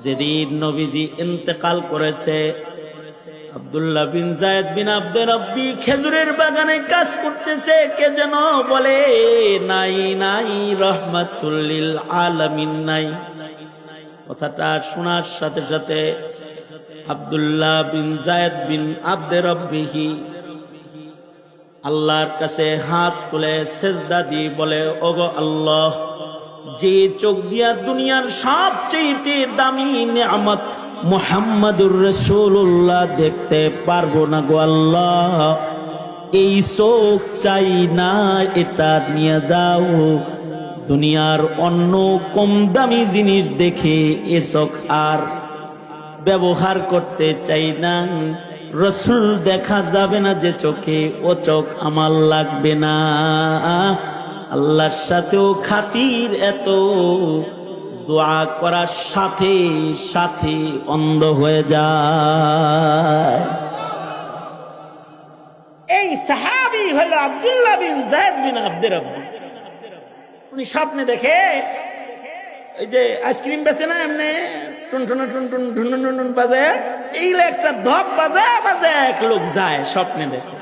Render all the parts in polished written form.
যেদিন নবীজি ইন্তেকাল করেছে, আব্দুল্লাহ বিন যায়েদ বিন আব্দে রব্বি খেজুরের বাগানে কাজ করতেছে। কে যেন বলে নাই নাই রহমাতুল লিল আলামিন নাই। কথাটা শোনার সাথে সাথে আব্দুল্লাহ বিন যায়েদ বিন আব্দে রব্বিহি আল্লাহর কাছে হাত তুলে সেজদা দিয়ে বলে, ওগো আল্লাহ, যে চোখ দিয়া দুনিয়ার সবচেয়ে দামি নেয়ামত মুহাম্মাদুর রাসূলুল্লাহ দেখতে পারবো না গো আল্লাহ, এই চোখ চাই না, এটা নিয়ে যাও। দুনিয়ার অন্য কম দামি জিনিস দেখে এ চোখ আর ব্যবহার করতে চাই না। রসুল দেখা যাবে না যে চোখে, ও চোখ আমার লাগবে না। আল্লাহর সাথেও খাতির এত, দোয়া করার সাথে সাথে অন্ধ হয়ে যায়। এই সাহাবী হলো আব্দুল্লাহ বিন যায়েদ বিন আব্দে রব্বি। উনি স্বপ্নে দেখে এই যে আইসক্রিম বেচে না, এমনি টুনটুন টুনটুন টুনটুন টুনটুন বাজে, এইগুলো একটা ধপ বাজে বাজে এক লোক যায় স্বপ্নে দেখে।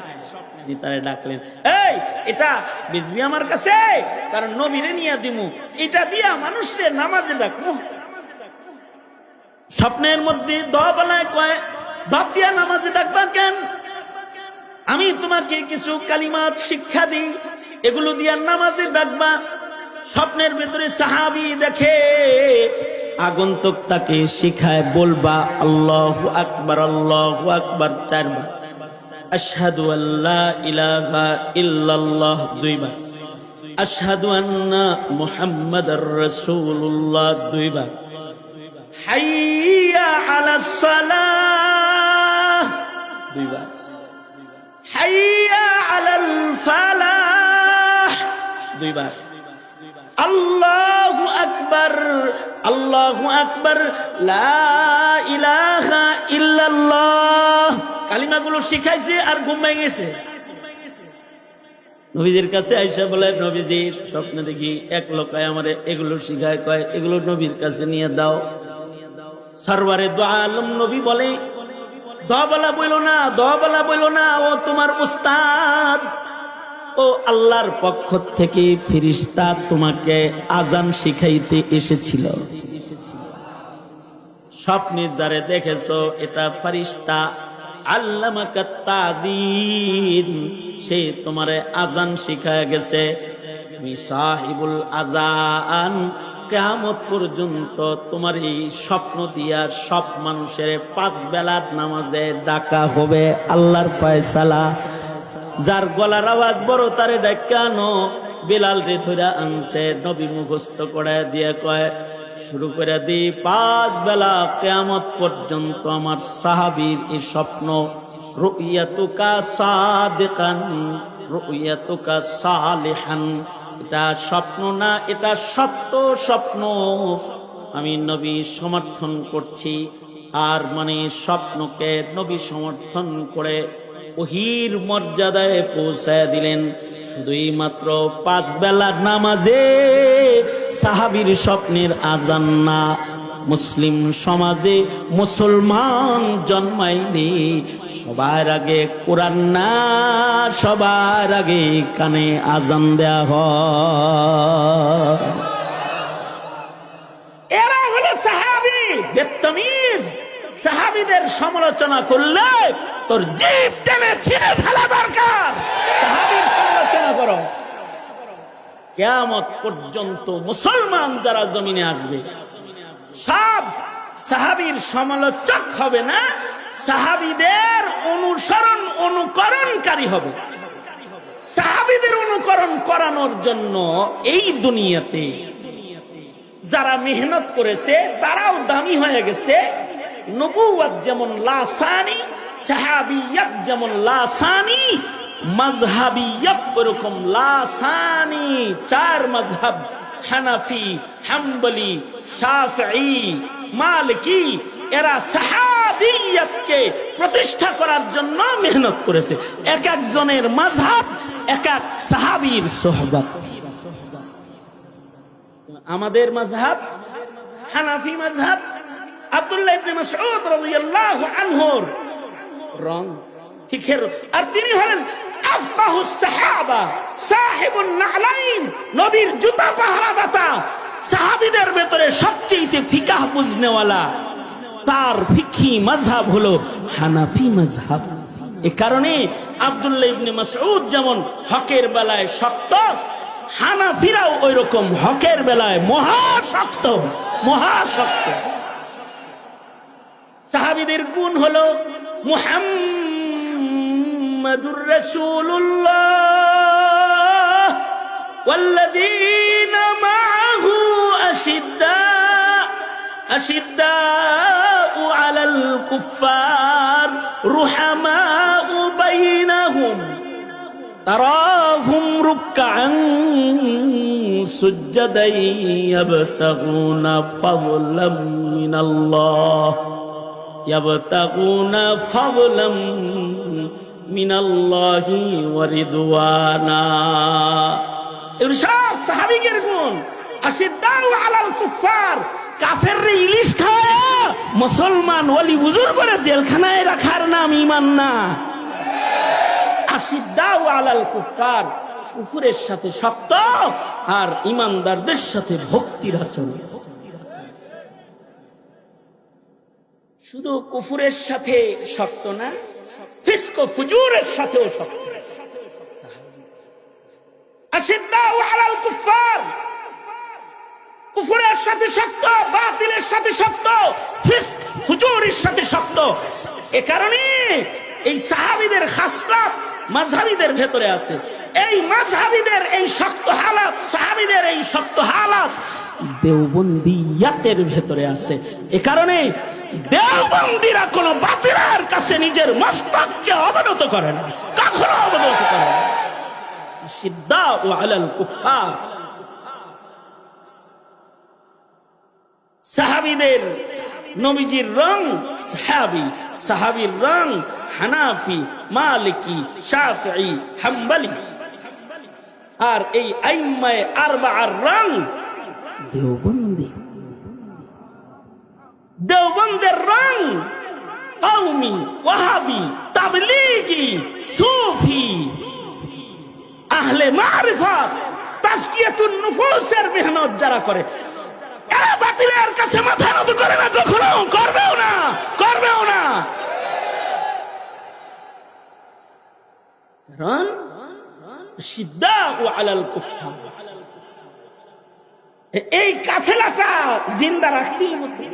তারে ডাকলেন, এই এটা বেচবি আমার কাছে, কারণ নবীরে নিয়ে দিমু, এটা দিয়া মানুষের নামাজে ডাকবো। স্বপ্নের মধ্যে দবালায় কয়, ধপ দিয়া নামাজে ডাকবা কেন? আমি তোমাকে কিছু কালিমাত শিক্ষা দিই, এগুলো দিয়া নামাজে ডাকবা। স্বপ্নের ভিতরে সাহাবী দেখে আগন্তুক তাকে শিখায় বলবা আল্লাহু আকবার, আল্লাহু আকবার 4 বার, আশহাদু আল্লা ইলাহা ইল্লাল্লাহ 2 বার, আশহাদু আন্না মুহাম্মাদার রাসূলুল্লাহ 2 বার, হাইয়া আলাস সালাহ 2 বার, হাইয়া আলাল ফালাহ 2 বার, আল্লাহু আকবার, আল্লাহু আকবার, লা ইলাহা ইল্লাল্লাহ। কালিমাগুলো শিখাইছে আর ঘুমাই গেছে। নবীজির কাছে আয়েশা বলে, নবীজি স্বপ্নে দেখি এক লোকায় আমারে এগুলো শিখায়, কয় এগুলো নবীর কাছে নিয়ে দাও। সরওয়ারে দো আলম নবী বলে, দোয়াবলা বইলো না, দোয়াবলা বইলো না, ও তোমার উস্তাদ, ও আল্লাহর পক্ষ থেকে ফেরেশতা তোমাকে আজান শিখাইতে এসেছিল। স্বপ্নে যারে দেখেছো এটা ফেরেশতা, আল্লামাকাত তাযীন, সে তোমারে আজান শিখায় গেছে। তুমি সাহিবুল আজান, কিয়ামত পর্যন্ত তোমার এই স্বপ্ন দিয়া সব মানুষের 5 বেলার নামাজে ডাকা হবে। আল্লাহর ফয়সালা। যার গলার আওয়াজ বড় তারে ডাকানো। বেলাল রে ধরে আনছে, নবী মুখস্থ করে দিয়ে কয়, শুরু করে দি 5 বেলা কিয়ামত পর্যন্ত আমার সাহাবীর এই স্বপ্ন, রুইয়াতুকা সাদিকান, রুইয়াতুকা সালিহান, এটা স্বপ্ন না, এটা সত্য স্বপ্ন। আমি নবী সমর্থন করছি। আর মানে স্বপ্নকে নবী সমর্থন করে ওহির মর্যাদায় পৌঁছায় দিলেন। শুধুই মাত্র 5 বেলার নামাজে সাহাবীর স্বপ্নের আজান না। মুসলিম সমাজে মুসলমান জন্মাইলে সবার আগে কোরআন না, সবার আগে কানে আজান দেয়া হয়। এরা হলো সাহাবী। বেত্তমিজ সাহাবীদের সমালোচনা করলে তোর জিভ টেনে ছিঁড়ে ফেলা দরকার। সাহাবীর সমালোচনা করো, কিয়ামত পর্যন্ত মুসলমান যারা জমিনে আসবে সব সাহাবীর সমালোচক হবে না, সাহাবীদের অনুসরণ অনুকরণকারী হবে। সাহাবীদের অনুকরণ করানোর জন্য এই দুনিয়াতে যারা মেহনত করেছে তারাও দামি হয়ে গেছে। নবুয়ত যেমন লাসানি, সাহাবিয়ত যেমন লাসানি, মাযহাবিয়ত ওরকম লাসানি। 4 মাযহাব, হানাফি, হাম্বলি, শাফিঈ, মালিকি, এরা সাহাবিয়তকে প্রতিষ্ঠা করার জন্য মেহনত করেছে। এক একজনের মাযহাব, এক এক সাহাবীর সোহবত। আমাদের মাযহাব হানাফি মাযহাব, আব্দুল্লাহ ইবনে মাসউদ রাদিয়াল্লাহু আনহুর রং ফিখের, আর তিনি হলেন আফকাহুস সাহাবা সাহিবুন নালাইন, নবীর জুতা পাহারাদাতা, সাহাবীদের ভেতরে সবচেয়ে ফিকাহ বুঝনেওয়ালা। তার ফিকহি মাযহাব হলো হানাফি মাযহাব। এ কারণে আব্দুল্লাহ ইবনে মাসউদ যেমন হকের বেলায় শক্ত, হানাফিরাও ওই রকম হকের বেলায় মহাশক্ত, মহাশক্ত। সাহাবীদের গুণ হলো মুহাম্মাদুর রাসূলুল্লাহ ওয়াল্লাযীনা মাআহু আশিদ্দাউ আলাল কুফফার রুহামাউ বাইনাহুম তারাহুম রুকআন সুজদান ইয়াবতাগুনা ফাদলাম মিনাল্লাহ ইয়াবতাগুনা ফাদলাম মিনাল্লাহি ওয়া রিদওয়ানা। এগুলো সব সাহাবীদের গুণ। আশিদ্দাউ আলাল কুফফার, কাফেররে ইলিশ খায় মুসলমান ওলি হুজুর করে জেলখানায় রাখার নাম ঈমান না। আশিদ্দাউ আলাল কুফফার, কুফরের সাথে শক্ত আর ঈমানদারদের সাথে ভক্তির আচরণ। শুধু কুফরের সাথে শক্ত না, ফিস্ক ফুজুরের সাথেও শক্ত। আশিদ্দাউ আলাল কুফফার, কুফরের সাথে শক্ত, বাতিলের সাথে শক্ত, ফিস্ক ফুজুরের সাথে শক্ত। এ কারণে এই সাহাবীদের খাসলাত মাযহাবীদের ভেতরে আছে। এই মাযহাবীদের এই শক্ত হালাত, সাহাবীদের এই শক্ত হালাত দেওবন্দিয়াতের ভেতরে আছে। এ কারণে দেওবন্দিরা কোন বাতিলের কাছে নিজের মস্তককে অবনত করে না, কখনো অবনত করে না। শিদ্দাউ আলাল কুফফার। সাহাবীদের নবীজির রং সাহাবী, সাহাবীর রং হানাফি, মালিকি, শাফিঈ, হাম্বলি। আর এই আইম্মায়ে আরবাআর রং দেওবন্দি। দেওবন্দের রং কওমি, ওয়াহাবি, তাবলীগি, সুফি, আহলে মারিফাত, তাজকিয়াতুন নুফুসের মেহনত যারা করে, এরা বাতিলের কাছে মাথা নত করে না, কখনো করবেও না, করবেও না। কারণ শিদ্দাউ আলাল কুফফার, এই কাফেলাটা জিন্দা রাখতেই হবে।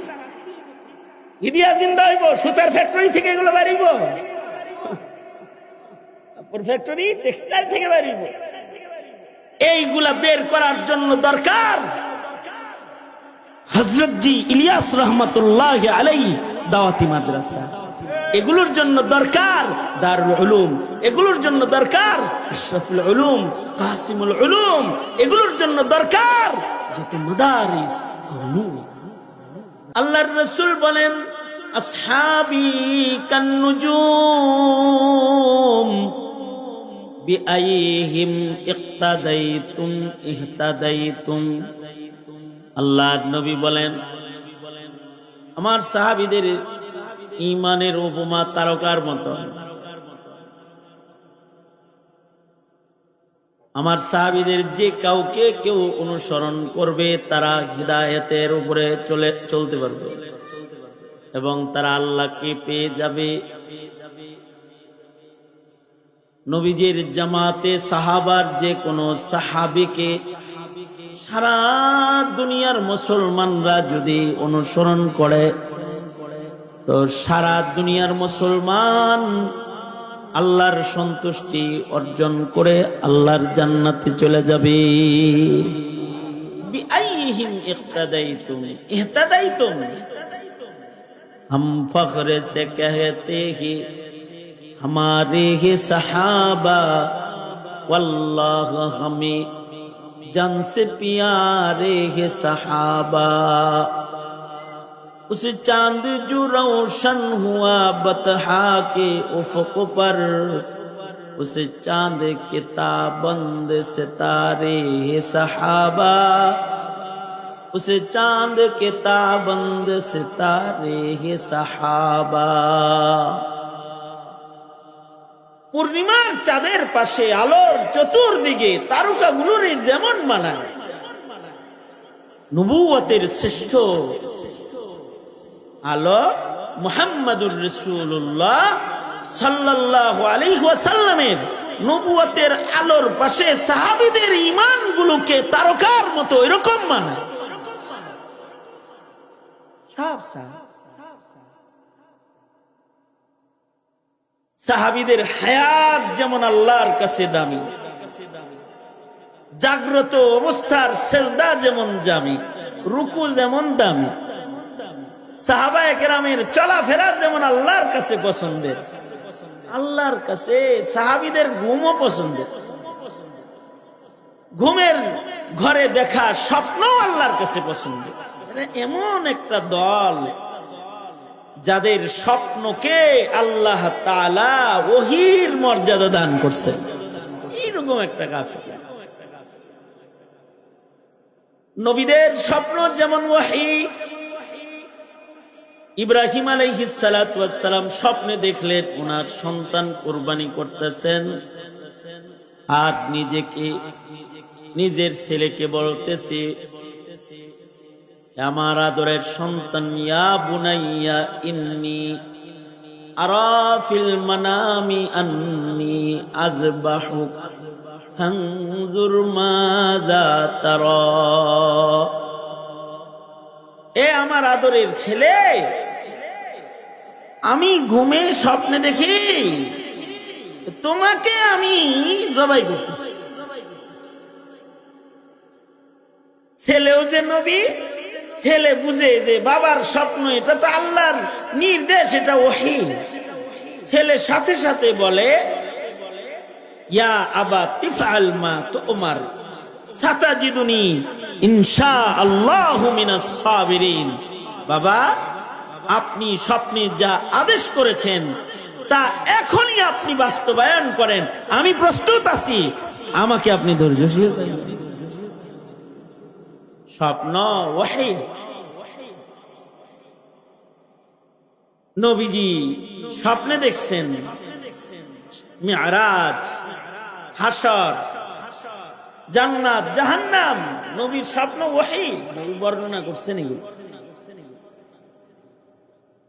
ইদিয়া জিন্দা হইব, সুতার ফ্যাক্টরি থেকে এগুলো বাড়িব, ফ্যাক্টরি টেক্সটাইল থেকে বাড়িব। এইগুলা বের করার জন্য দরকার হযরত জি ইলিয়াস রহমাতুল্লাহি আলাইহি দাওয়াতি মাদ্রাসা। এগুলোর জন্য দরকার দারুল উলুম, এগুলোর জন্য দরকার ইশরাফুল উলুম, কাসিমুল উলুম, এগুলোর জন্য দরকার যত মাদারিস। আল্লাহর রাসূল বলেন আসহাবি কান্নুজুম বিআইহিম ইক্তাদাইতুম ইহতাদাইতুম। আল্লাহর নবী বলেন আমার সাহাবীদের ঈমানের উপমা তারকার মতো। আমার সাহাবীদের যে কাউকে কেউ অনুসরণ করবে তারা হিদায়াতের উপরে চলতে পারবে এবং তারা আল্লাহকে পেয়ে যাবে। নবীজির জামাতে সাহাবার যে কোনো সাহাবীকে সারা দুনিয়ার মুসলমানরা যদি অনুসরণ করে তো সারা দুনিয়ার মুসলমান আল্লাহর সন্তুষ্টি অর্জন করে আল্লাহর জান্নাতে চলে যাবে। বিআইহিম ইক্তাদাইতুম ইহতাদাইতুম, हम फख्र से कहते हैं हमारे ही सहाबा, वल्लाह हमें जान से प्यारे है सहाबा। उस चांद जो रोशन हुआ बतहा के उफ़क़ पर, उस चांद के ताबंद सितारे है सहाबा। उसे चांद के ताबंद सितारे हे साहाबा। পূর্ণিমার চাঁদের পাশে আলোর চতুর্দিকে তারকাগুলোর যেমন মানায়, নবুয়তের শ্রেষ্ঠ আলো মুহাম্মাদুর রাসূলুল্লাহ সাল্লাল্লাহু আলাইহি ওয়াসাল্লামের নবুয়তের আলোর পাশে সাহাবীদের ঈমানগুলোকে তারকার মতো এরকম মানায়। সাহাবীদের হায়াত যেমন আল্লাহর কাছে দামি, জাগ্রত অবস্থার সেজদা যেমন দামি, রুকু যেমন দামি, সাহাবায়ে কেরামের চলাফেরা যেমন আল্লাহর কাছে পছন্দের, আল্লাহর কাছে সাহাবীদের ঘুমও পছন্দের। ঘুমের ঘরে দেখা স্বপ্ন আল্লাহর কাছে পছন্দের। এমন একটা দল যাদের স্বপ্নকে আল্লাহ তাআলা ওহীর মর্যাদা দান করছেন, এইরকম একটা কাফের। নবীদের স্বপ্ন যেমন ওহী, ইব্রাহিম আলাইহিস সালাতু ওয়াস সালাম স্বপ্নে দেখলেন ওনার সন্তান কুরবানি করতেছেন, আর নিজের ছেলেকে বলতেছে, আমার আদরের সন্তান, ইয়া বুনাইয়া ইন্নী আরা ফিল মানামি আন্নী আযবাহুক ফানজুর মাযা তারা। এ আমার আদরের ছেলে, আমি ঘুমে স্বপ্নে দেখি তোমাকে আমি জবাই করতেছি। ছেলেও যে নবী, ছেলে বুঝে যে বাবার স্বপ্ন এটা তো আল্লাহর নির্দেশ, এটা ওহী। ছেলে সাথে সাথে বলে, ইয়া আবা তিফআল মা তুমার সাতাজিদুনি ইনশাআল্লাহু মিনাস সাবিরিন। বাবা, আপনি স্বপ্নে যা আদেশ করেছেন তা এখনই আপনি বাস্তবায়ন করেন, আমি প্রস্তুত আছি, আমাকে আপনি ধৈর্যশীল করেন। স্বপ্ন ওহী। নবীজি স্বপ্নে দেখছেন মিরাজ, হাসর, জান্নাত, জাহান্নাম। নবীর স্বপ্ন ওহী, নবী বর্ণনা করছেন।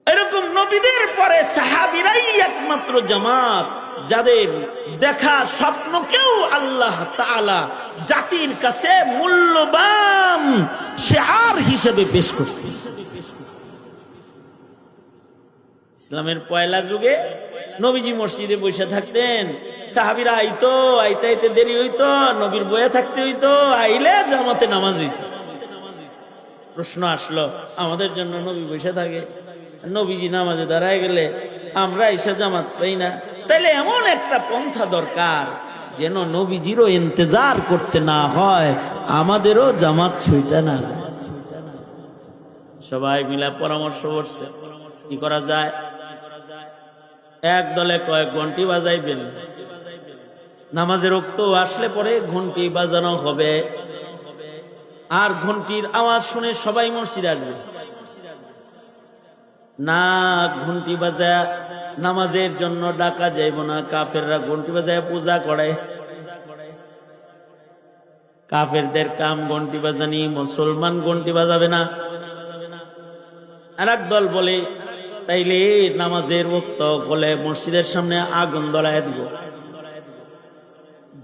এরকম নবীদের পরে সাহাবীরাই একমাত্র জামাত যাদের দেখা স্বপ্নকেও আল্লাহ তাআলা জাতির কাছে মূল্যবান শিআর হিসেবে পেশ করছে। ইসলামের পয়লা যুগে নবীজি মসজিদে বসে থাকতেন, সাহাবীরা আইতে দেরি হইতো, নবীর বয়ে থাকতে হইতো, আইলে জামাতে নামাজ হইতো। প্রশ্ন আসলো, আমাদের জন্য নবী বসে থাকে, নবীজি নামাজে দাঁড়ায় গেলে আমরা এসে জামাত পাই না, তাইলে এমন একটা পন্থা দরকার যেন নবীজিরও ইন্তজার করতে না হয়, আমাদেরও জামাত ছুইটা না যায়। সবাই মিলে পরামর্শ করছে কি করা যায়। এক দলে কয়েক ঘন্টি বাজাইবেন, নামাজের ওয়াক্ত আসলে পরে ঘন্টি বাজানো হবে, আর ঘন্টির আওয়াজ শুনে সবাই মসজিদে আসবে না। ঘন্টি বাজায় নামাজের জন্য ডাকা যাইব না, কাফেররা ঘন্টি বাজায় পূজা করে। কাফেরদের কাম ঘন্টি বাজানি, মুসলমান ঘন্টি বাজাবে না। আর এক দল বলে, তাইলে নামাজের ওয়াক্ত বলে মসজিদের সামনে আগুন ধরায় দিব,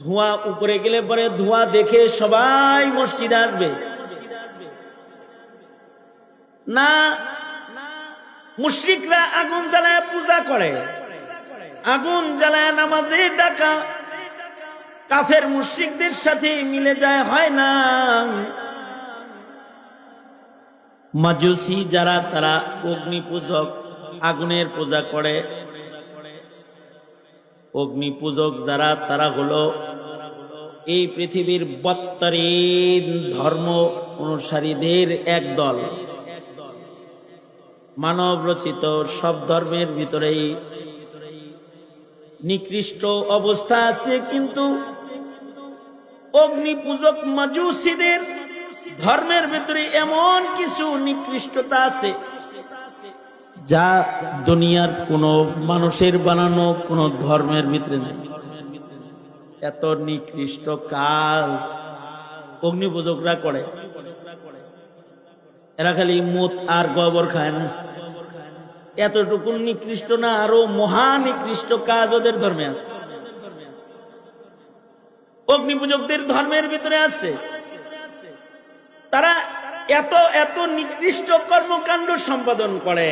ধোঁয়া উপরে গেলে পরে ধোঁয়া দেখে সবাই মসজিদে আসবে না। মুশরিকরা আগুন জ্বালায় পূজা করে, আগুন জ্বালায় নামাজে ডাকা কাফের মুশরিকদের সাথে মিলে যায়, হয় না। মাজুসি যারা, তারা অগ্নি পূজক, আগুনের পূজা করে। অগ্নি পূজক যারা, তারা হলো এই পৃথিবীর বত্তরিন ধর্ম অনুসারীদের এক দল। মানব রচিত সব ধর্মের ভিতরেই নিকৃষ্ট অবস্থা আছে, কিন্তু অগ্নি পূজক মাজুসিদের ধর্মের ভিতরে এমন কিছু নিকৃষ্টতা আছে যা দুনিয়ার কোন মানুষের বানানো কোন ধর্মের ভিতরে নেই। এত নিকৃষ্ট কাজ অগ্নিপূজকরা করে। এরা খালি মুত আর গোবর খায় না, এতটুকু নিকৃষ্ট না, আরো মহা নিকৃষ্ট কাজ ওদের ধর্মে আছে, অগ্নিপূজকদের ধর্মের ভিতরে আছে। তারা এত এত নিকৃষ্ট কর্মকাণ্ড সম্পাদন করে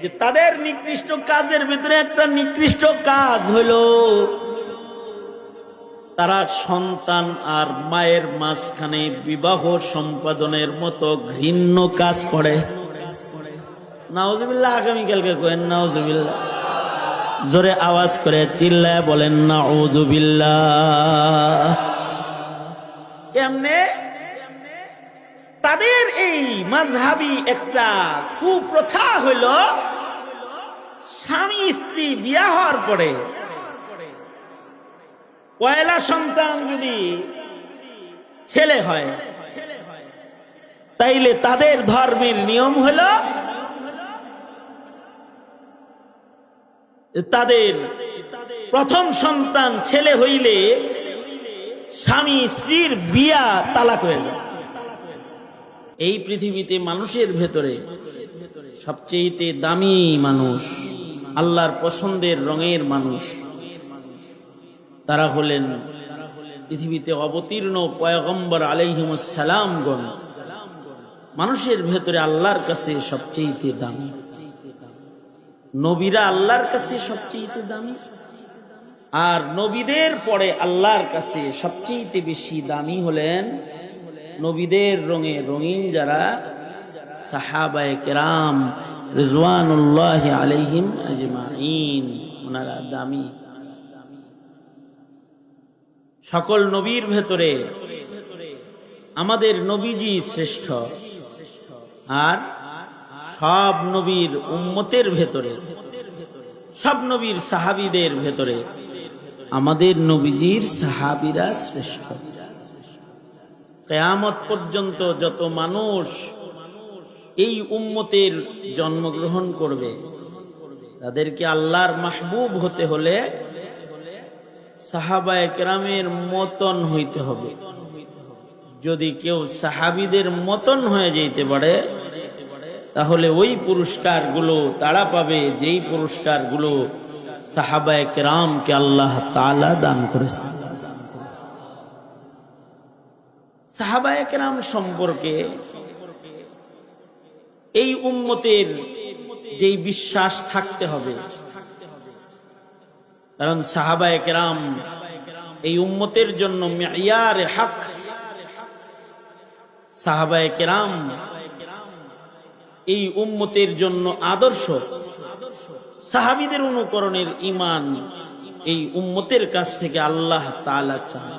যে তাদের নিকৃষ্ট কাজের ভিতরে একটা নিকৃষ্ট কাজ হলো তারা সন্তান আর মায়ের মাঝখানে বিবাহ সম্পাদনের মতো ঘৃণ্য কাজ করে। নাউজুবিল্লাহ, আগামীকালকে করেন নাউজুবিল্লাহ, জোরে আওয়াজ করে চিল্লায় বলেন নাউজুবিল্লাহ। কেমনে? তাদের এই মাযহাবী একটা কুপ্রথা হইল স্বামী স্ত্রী বিয়া হওয়ার পরে পয়লা সন্তান যদি ছেলে হয় তাইলে তাদের ধর্মের নিয়ম হল তাদের প্রথম সন্তান ছেলে হইলে স্বামী স্ত্রীর বিয়া তালাক হয়ে যায়। এই পৃথিবীতে মানুষের ভেতরে সবচেয়ে দামি মানুষ, আল্লাহর পছন্দের রঙের মানুষ, তারা হলেন পৃথিবীতে অবতীর্ণ পয়গম্বর আলাইহিমুস সালামগণ। মানুষের ভেতরে আল্লাহর কাছে সবচেয়ে দামি নবীরা, আল্লাহর কাছে সবচেয়ে দামি। আর নবীদের পরে আল্লাহর কাছে সবচেয়ে বেশি দামি হলেন নবীদের রঙে রঙিন যারা সাহাবায়ে কেরাম রিজওয়ানুল্লাহ আলাইহিম আজমাইন, ওনারা দামি। সকল নবীর ভেতরে আমাদের নবীজি শ্রেষ্ঠ, আর সব নবীর উম্মতের ভেতরে, সব নবীর সাহাবীদের ভেতরে আমাদের নবীজির সাহাবীরা শ্রেষ্ঠ। কিয়ামত পর্যন্ত যত মানুষ এই উম্মতের জন্মগ্রহণ করবে তাদেরকে আল্লাহর মাহবুব হতে হলে সাহাবায়ে কেরামের মতন হইতে হবে। যদি কেউ সাহাবীদের মতন হয়ে যেতে পারে তাহলে ওই পুরস্কারগুলো তারা পাবে যেই পুরস্কারগুলো সাহাবায়ে কেরামকে আল্লাহ তাআলা দান করেছেন। সাহাবায়ে কেরাম সম্পর্কে এই উম্মতের যেই বিশ্বাস থাকতে হবে, কারণ সাহাবায়ে কেরাম এই উম্মতের জন্য মিয়ারে হক। সাহাবায়ে কেরাম এই উম্মতের জন্য আদর্শ। সাহাবীদের অনুকরণের ঈমান এই উম্মতের কাছ থেকে আল্লাহ তাআলা চান,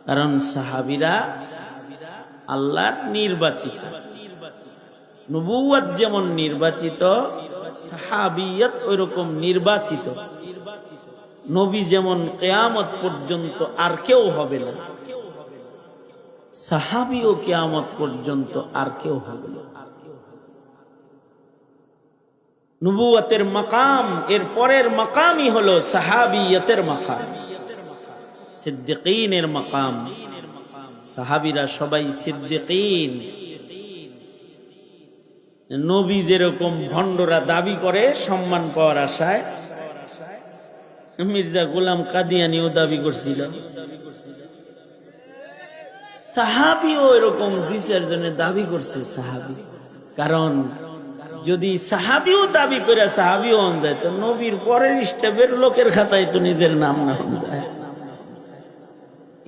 কারণ সাহাবীরা আল্লাহর নির্বাচিত। নবুয়ত যেমন নির্বাচিত, সাহাবিয়ত ওইরকম নির্বাচিত। নবী যেমন কিয়ামত পর্যন্ত আর কেউ হবে না, সাহাবীও কিয়ামত পর্যন্ত আর কেউ হবে না। নবুয়তের মাকাম এর পরের মাকামই হলো সাহাবিয়তের মাকাম, সিদ্দিকীনের মাকাম। সাহাবীরা সবাই সিদ্দিকীন। নবী যেরকম ভণ্ডরা দাবি করে সম্মান পাওয়ার আশায়, মির্জা গোলাম কাদিয়ানিও দাবি করছিল, সাহাবীও এরকম বিচার জন্য দাবি করছে সাহাবী। কারণ যদি সাহাবীও দাবি করে সাহাবীও হন যায় তো নবীর পরের স্টেপের লোকের খাতায় তো নিজের নাম না হন যায়।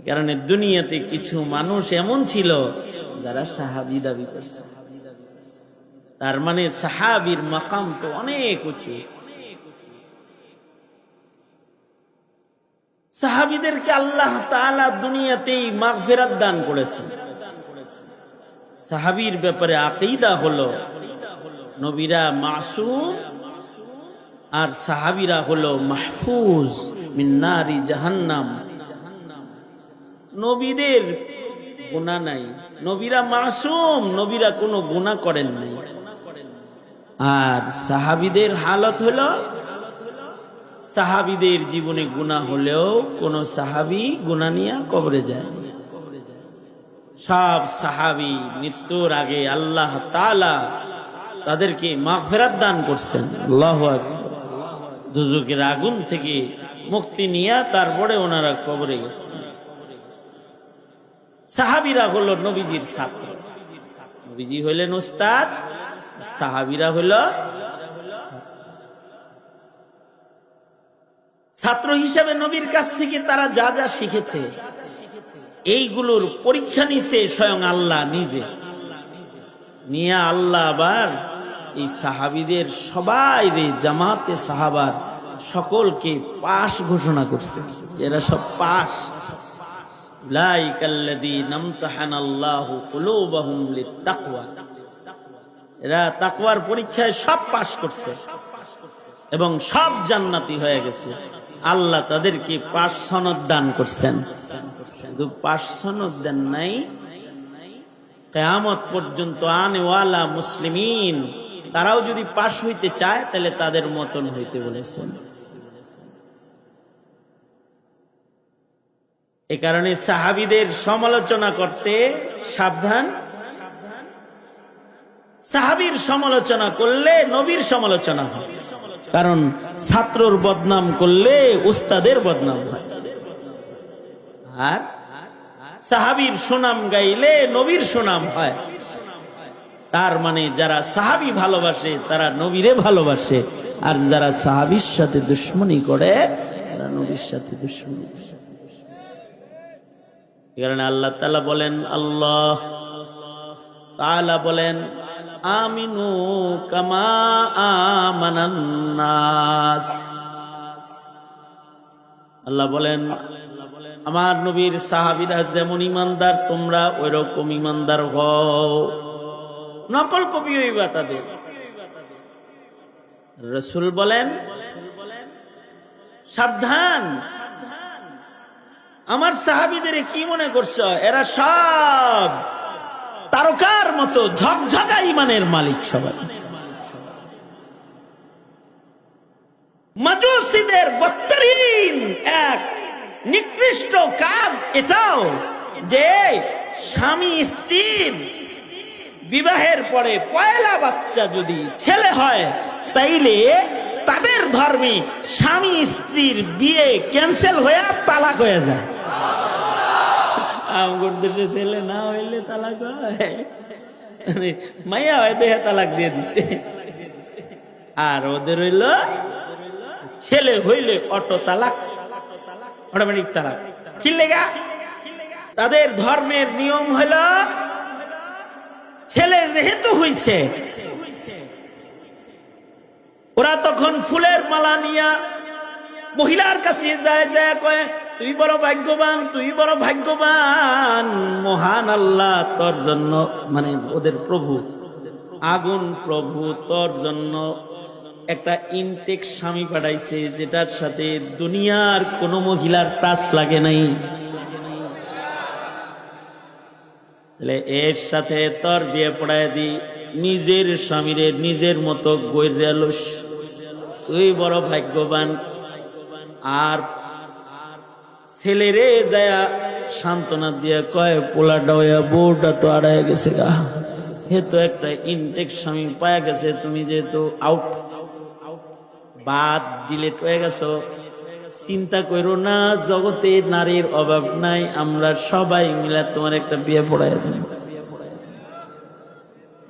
কারণে দুনিয়াতে কিছু মানুষ এমন ছিল যারা সাহাবী দাবি করছে, তার মানে সাহাবীর মাকাম তো অনেক উঁচু। সাহাবীদেরকে আল্লাহ তাআলা দুনিয়াতেই মাগফিরাত দান করেছেন। সাহাবীর ব্যাপারে আকীদা হলো নবীরা মাসুম আর সাহাবীরা হলো মাহফুজ মিন নারি জাহান্নাম। নবীদের গুনাহ নাই, নবীরা মাসুম, নবীরা কোনো গুনাহ করেন নাই। আর সাহাবীদের হালত হলো, সাহাবীদের জীবনে গুনাহ হলেও কোন সাহাবী গুনাহ নিয়ে কবরে যায়। সব সাহাবী মৃত্যুর আগে আল্লাহ তাআলা তাদেরকে মাগফিরাত দান করছেন। আল্লাহু আকবার। দুজকের আগুন থেকে মুক্তি নিয়ে তারপরে ওনারা কবরে গেছেন। সাহাবীরা হলো নবীজির ছাত্র, নবীজি হইলেন উস্তাদ, সাহাবীরা হলো ছাত্র হিসাবে নবীর কাছ থেকে তারা যা যা শিখেছে এইগুলোর পরীক্ষা নিছে স্বয়ং আল্লাহ নিজে নিয়ে। আল্লাহ আবার এই সাহাবীদের সবাই জামাতে সাহাবার সকলকে পাশ ঘোষণা করছে, এরা সব পাশ। এরা তাকওয়ার পরীক্ষায় সব পাশ করছে এবং সব জান্নাতি হয়ে গেছে। আল্লাহ তাদেরকে পাশ সনদ দান করছেন। শুধু পাশ সনদ দেন নাই, কিয়ামত পর্যন্ত আনেওয়ালা মুসলিমিন তারাও যদি পাশ হইতে চায় তাহলে তাদের মতন হইতে বলেছেন। এ কারণে সাহাবীদের সমালোচনা করতে সাবধান। সাহাবীর সমালোচনা করলে নবীর সমালোচনা হয়, কারণ ছাত্রর বদনাম করলে উস্তাদের বদনাম হয়। আর সাহাবীর সুনাম গাইলে নবীর সুনাম হয়। তার মানে যারা সাহাবী ভালোবাসে তারা নবীরে ভালোবাসে, আর যারা সাহাবীর সাথে দুশমনি করে তারা নবীর সাথে দুশমনি করে। এই কারণে আল্লাহ তাআলা বলেন, আল্লাহ তাআলা বলেন, আমিনু কামা আমানান নাস। আল্লাহ বলেন, আমার নবীর সাহাবীরা যেমন ইমানদার তোমরা ওইরকম ইমানদার হও। নকল কপি হইবা তাদের। রাসূল বলেন, সাবধান, আমার সাহাবীদের কি মনে করছো? এরা সব তারকার মতো ঝকঝকা ইমানের মালিক। সবাই মাজুসীদের বদতরিন এক নিকৃষ্ট কাজ এটাও যে স্বামী স্ত্রীর বিবাহের পরে পয়লা বাচ্চা যদি ছেলে হয় তাইলে তাদের ধর্মে স্বামী স্ত্রীর বিয়ে ক্যান্সেল হয়ে তালাক হয়ে যায়। আমার দেশে ছেলে না হইলে তালাক হয়, মাইয়া হয় দেহে তালাক দিয়ে দিছে। আর ওদের হইল ছেলে হইলে অটো তালাক, অটোমেটিক তালাক। কি লেগা? তাদের ধর্মের নিয়ম হইল ছেলে যেহেতু হইছে, ওরা তখন ফুলের মালা নিয়া মহিলার কাছে যায়, যায় কয়, তুই বড় ভাগ্যবান, তুই বড় ভাগ্যবান, মহান আল্লাহ তোর জন্য, মানে ওদের প্রভু আগুন প্রভু তোর জন্য একটা ইনটেক স্বামী পাঠাইছে যেটার সাথে দুনিয়ার কোন মহিলার টাচ লাগে নাই। এর সাথে তোর বিয়ে পড়ায় দি, নিজের স্বামীরে নিজের মতো গৈরালস, তুই বড় ভাগ্যবান। আর ছেলেরে যায়া সান্ত্বনা দিয়ে কয়, পোলাটা হইয়া বউটা তো আড়াইয়া গেছে গা, হে তো একটা ইনটেক স্বামী পায়া গেছে, তুমি যেহেতু আউট, বাদ ডিলেট হয়ে গেছো, চিন্তা করো না, জগতে নারীর অভাব নাই, আমরা সবাই মিলে তোমার একটা বিয়ে পড়াই দেব।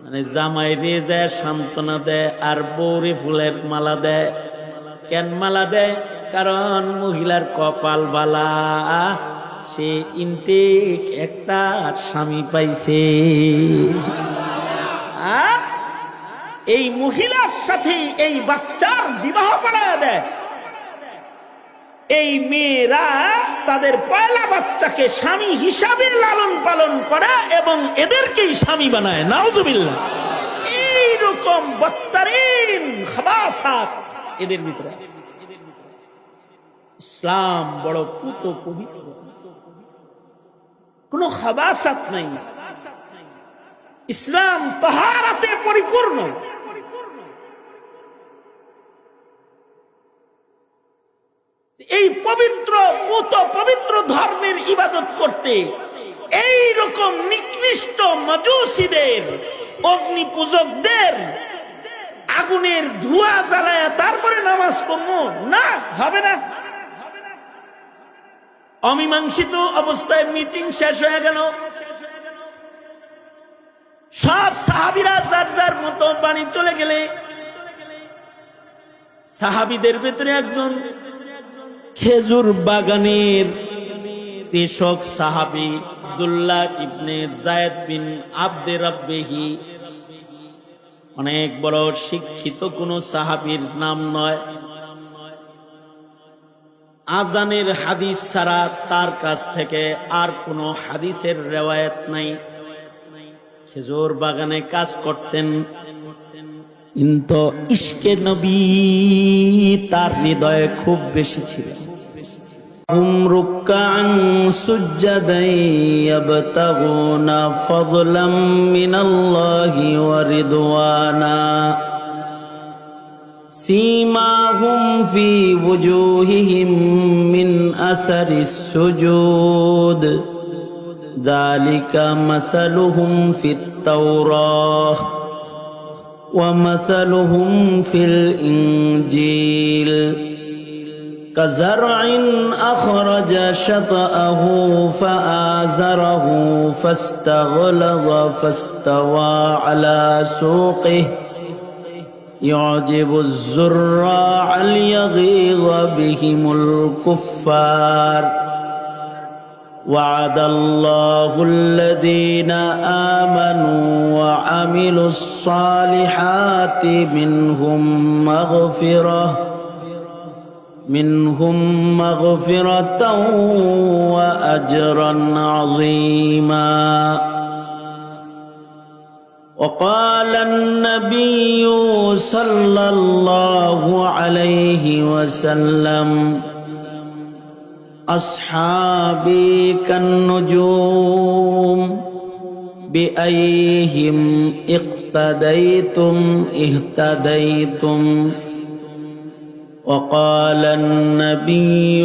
মানে জামাই রে যায় সান্ত্বনা দেয়, আর বউরে ফুলের মালা দেয়। কেন মালা দেয়? কারণ মহিলার কপাল বালা, সে ইনটেক একটা স্বামী পাইছে। এই মহিলার সাথে এই বাচ্চার বিবাহ করায় দেয়। এই মেয়েরা তাদের পয়লা বাচ্চাকে স্বামী হিসাবে লালন পালন করে এবং এদেরকেই স্বামী বানায়। নাউজুবিল্লাহ। এইরকম বদতরিন খাবাসাত এদের ভিতরে। ইসলাম বড় পুত পবিত্র। কোনো খাবাসাত নাই। ইসলাম তাহারাতে পরিপূর্ণ। এই পবিত্র পবিত্র ধর্মের ইবাদত করতে এই রকম নিকৃষ্ট মাজুসীদের, অগ্নি পূজকদের আগুনের ধোঁয়া জ্বালায়া তারপরে নামাজ পড়বো না, হবে না। অমীমাংসিত অবস্থায় মিটিং শেষ হয়ে গেল, সব সাহাবীরা যার যার মতো বাড়ি চলে গেলে সাহাবীদের ভেতরে একজন খেজুর বাগানের কৃষক সাহাবী আব্দুল্লাহ ইবনে যায়েদ বিন আবদে রাব্বিহি, অনেক বড় শিক্ষিত কোন সাহাবীর নাম নয়। আজানের হাদিস ছাড়া তার কাছ থেকে আর কোনো হাদিসের রিওয়ায়াত নাই। খেজুর বাগানে কাজ করতেন, কিন্তু ইশকে নবী তার হৃদয়ে খুব বেশি ছিল। হুম রুকআন সুজদান ইয়াবতাগুনা ফাদলাম মিনাল্লাহি ওয়া রিদওয়ানা সীমাহুম ফি ওয়ুজুহিহিম মিন আসারিস সুজুদ যালিকা মাসালুহুম ফিত তাওরাহ ওয়া মাসালুহুম ফিল ইনজিল কাযারইন আখরাজা শাতাআহু ফাআযারাহু ফাস্তাগলাযা ফাস্তাওয়া আলা সুকিহি يعجب الزراع ليغيظ بهم الكفار وعد الله الذين آمنوا وعملوا الصالحات منهم مغفرة وأجرا عظيما. وقال النبي صلى الله عليه وسلم أصحابي كالنجوم بأيهم اقتديتم اهتديتم. وقال النبي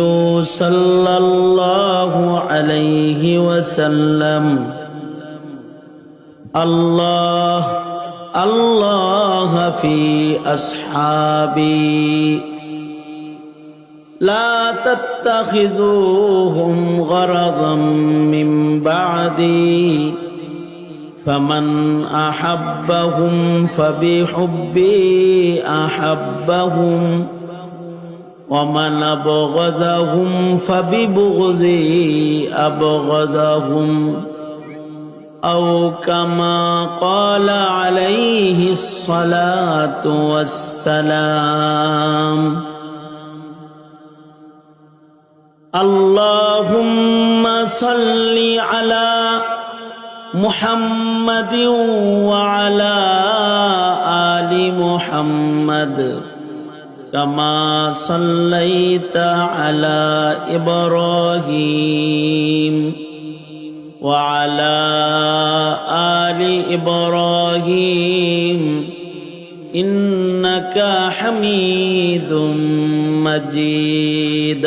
صلى الله عليه وسلم الله الله في أصحابي لا تتخذوهم غرضا من بعدي فمن أحبهم فبحبي أحبهم ومن أبغضهم فببغضي أبغضهم أو كما قال عليه الصلاة والسلام. اللهم صل على محمد وعلى آل محمد كما صليت على إبراهيم وعلى آل إبراهيم إنك حميد مجيد.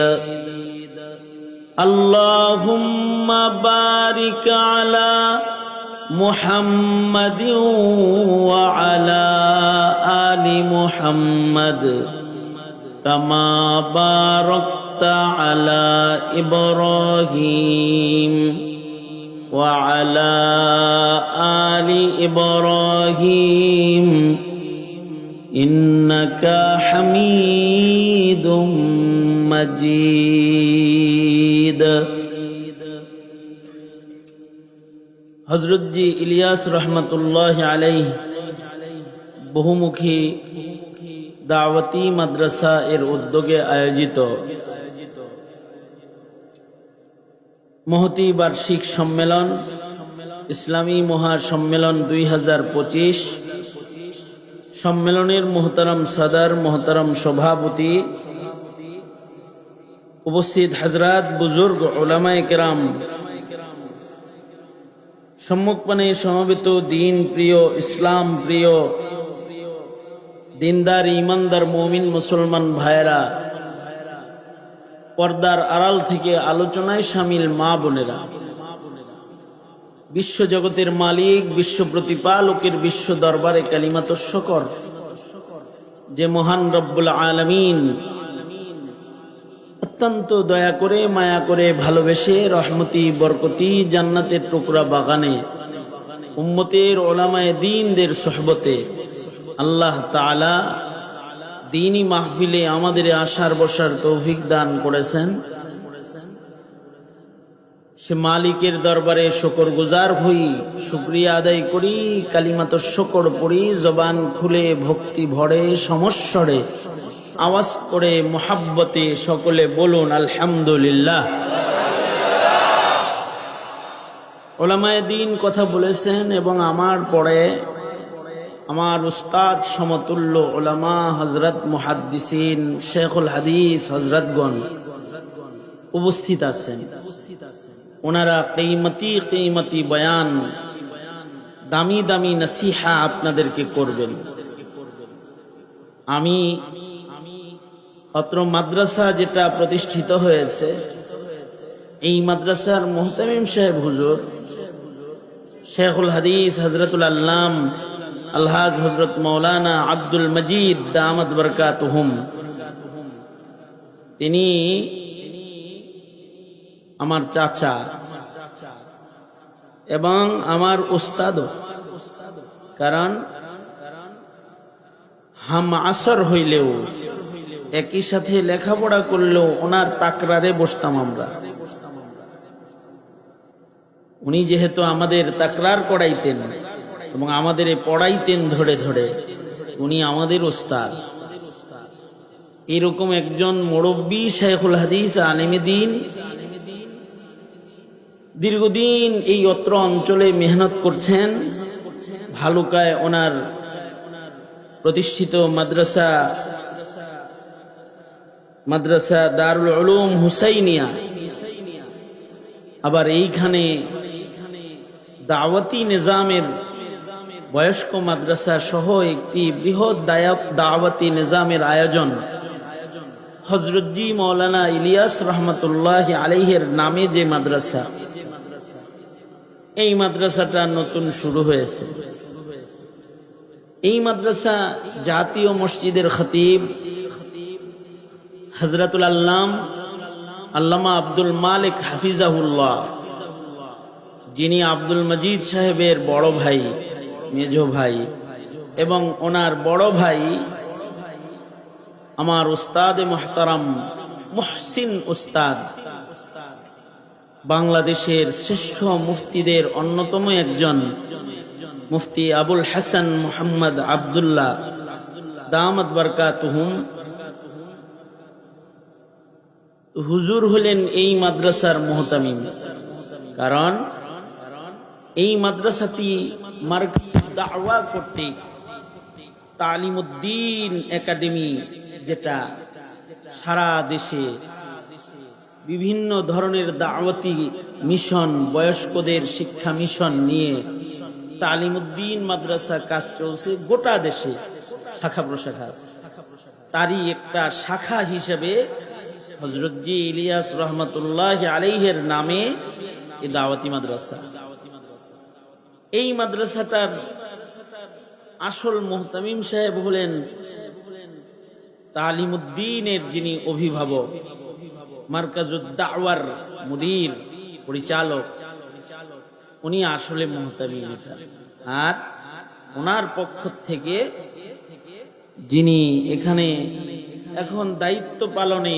اللهم بارك على محمد وعلى آل محمد كما باركت على إبراهيم وعلى آل إبراهيم إنك حميد مجيد. হযরত জি ইলিয়াস রহমতুল্লাহ আলাইহি বহুমুখী দাওয়াতি মাদ্রাসা এর উদ্যোগে আয়োজিত মহতী বার্ষিক সম্মেলন ইসলামী মহাসম্মেলন 2025 সম্মেলনের মোহতারাম সাদার, মোহতারাম সভাপতি, উপস্থিত হযরত, বুজুর্গ, উলামায়ে কেরাম, সম্মুখপানে সমবেত দিন প্রিয়, ইসলাম প্রিয়, দিনদার ইমানদার মুমিন মুসলমান ভাইরা, পর্দার আড়াল থেকে আলোচনায় শামিল মা বোনেরা, বিশ্বজগতের মালিক, বিশ্ব প্রতিপালকের বিশ্ব দরবারে কালিমাত শকর যে মহান রব্বুল আলামিন অত্যন্ত দয়া করে, মায়া করে, ভালোবেসে, রহমতি বরকতি জান্নাতের টুকরা বাগানে উম্মতের ওলামায়ে দ্বীনদের সোহবতে আল্লাহ তাআলা দ্বীনি মাহফিলে আমাদের আসার বসার তৌফিক দান করেছেন। সে মালিকের দরবারে শুকর গুজার হই, শুকরিয়া আদায় করি, কালিমাত শকর পড়ি, জবান খুলে ভক্তি ভরে সমস্বরে আওয়াজ করে মুহাব্বতে সকলে বলুন আলহামদুলিল্লাহ। ওলামায়ে দ্বীন কথা বলেছেন এবং আমার পরে আমার উস্তাদ সমতুল্য ওলামা হযরত মুহাদ্দিসিন শেখুল হাদিস হযরতগণ উপস্থিত আছেন। ওনারা কিমতি বয়ান, দামি দামি নসিহা আপনাদেরকে করবেন। আমি অত্র মাদ্রাসা যেটা প্রতিষ্ঠিত হয়েছে, এই মাদ্রাসার মুহতামিম সাহেব হুজুর শেখুল হাদিস হযরতুল আল্লাম আলহাজ হযরত মাওলানা আব্দুল মজিদ দামাত বরকাতুহুম, তিনি আমার চাচা এবং আমার উস্তাদও। কারণ হাম আসর হইলেও, একই সাথে লেখাপড়া করলেও ওনার তাকরারে বসতাম আমরা। উনি যেহেতু আমাদের তাকরার করাইতেন এবং আমাদের পড়াইতেন ধরে ধরে, উনি আমাদের উস্তাদ। এরকম একজন মুরব্বী শাইখুল হাদিস আলেমে দ্বীন দীর্ঘদিন এই অত্র অঞ্চলে মেহনত করছেন। ভালুকায় ওনার প্রতিষ্ঠিত মাদ্রাসা দারুল উলুম হুসাইনিয়া, আবার এইখানে দাওয়াতি নিজামের বয়স্ক মাদ্রাসা সহ একটি বৃহৎ দাওয়াতি নিজামের আয়োজন হযরতজি মাওলানা ইলিয়াস রহমতুল্লাহ আলাইহির নামে যে মাদ্রাসা, এই মাদ্রাসাটা নতুন শুরু হয়েছে। এই মাদ্রাসা জাতীয় মসজিদের খতিব হযরতুল আল্লাম আল্লামা আব্দুল মালিক হাফিজাহুল্লাহ, যিনি আব্দুল মজিদ সাহেবের বড় ভাই, মেজো ভাই, এবং ওনার বড় ভাই আমার উস্তাদ মুহতারাম মুহসিন উস্তাদ, বাংলাদেশের শ্রেষ্ঠ মুফতিদের অন্যতম একজন মুফতি আবুল হাসান মুহাম্মদ আব্দুল্লাহ দামাত বরকাতুহুম হুজুর হলেন এই মাদ্রাসার মুহতামিম। কারণ এই মাদ্রাসাটি মার্কাজ দাওয়া করতে তালিমউদ্দিন একাডেমি, যেটা সারা দেশে বিভিন্ন ধরনের দাওয়াতি মিশন, বয়স্কদের শিক্ষা মিশন নিয়ে তালিমউদ্দিন মাদ্রাসা কাজ চলছে গোটা দেশে, শাখা প্রশাখা আছে। তারই একটা শাখা হিসেবে হযরতজি ইলিয়াস রহমতুল্লাহ আলাইহির নামে এই দাওয়াতি মাদ্রাসা। এই মাদ্রাসাটার আসল মুহতামিম সাহেব হলেন তালিমউদ্দিনের যিনি অভিভাবক, মারকাজুদ দাওয়ার মুদির, পরিচালক, উনি আসলে মুহতামিম। আর ওনার পক্ষ থেকে যিনি এখানে এখন দায়িত্ব পালনে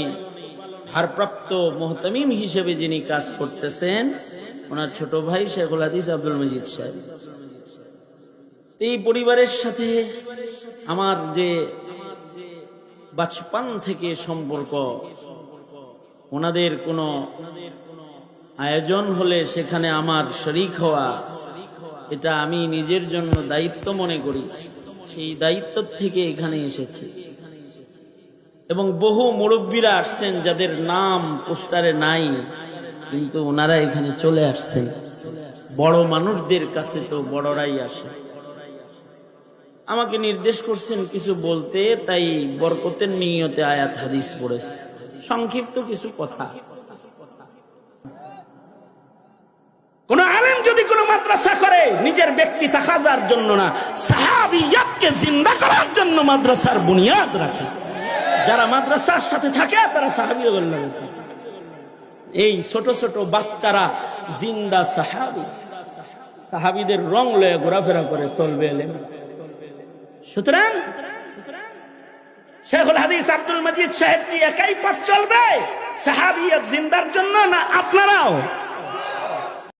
ভারপ্রাপ্ত মুহতামিম হিসেবে যিনি কাজ করতেছেন, ওনার ছোট ভাই শেখুল হাদিস আব্দুল মজিদ সাহেব। এই পরিবারের সাথে আমার যে বাচপান থেকে সম্পর্ক, ওনাদের কোনো আয়োজন হলে সেখানে আমার শরীক হওয়া, এটা আমি নিজের জন্য দায়িত্ব মনে করি। সেই দায়িত্ব থেকে এখানে এসেছি এবং বহু মুরব্বীরা আসছেন যাদের নাম পোস্টারে নাই, কিন্তু ওনারা এখানে চলে আসছেন। বড় মানুষদের কাছে তো বড়রাই আসে। আমাকে নির্দেশ করছেন কিছু বলতে, তাই বরকতের নিয়তে আয়াত হাদিস পড়েছে, সংক্ষিপ্ত কিছু কথা। কোন আলেম যদি কোন মাদ্রাসা করে নিজের ব্যক্তি তাকাজার জন্য না, সাহাবিয়াতকে জিন্দা করার জন্য মাদ্রাসার বুনিয়াদ রাখে। যারা মাদ্রাসার সাথে থাকে তারা সাহাবীও বললেন। এই ছোট ছোট বাচ্চারা জিন্দা সাহাবী, সাহাবীদের রং লয়ে ঘোরাফেরা করে তলবে এলেন। সুতরাং শেখুল হাদিস আব্দুল মজিদ সাহেব কি একাই পথ চলবে সাহাবিয়াত জিন্দার জন্য, না আপনারাও?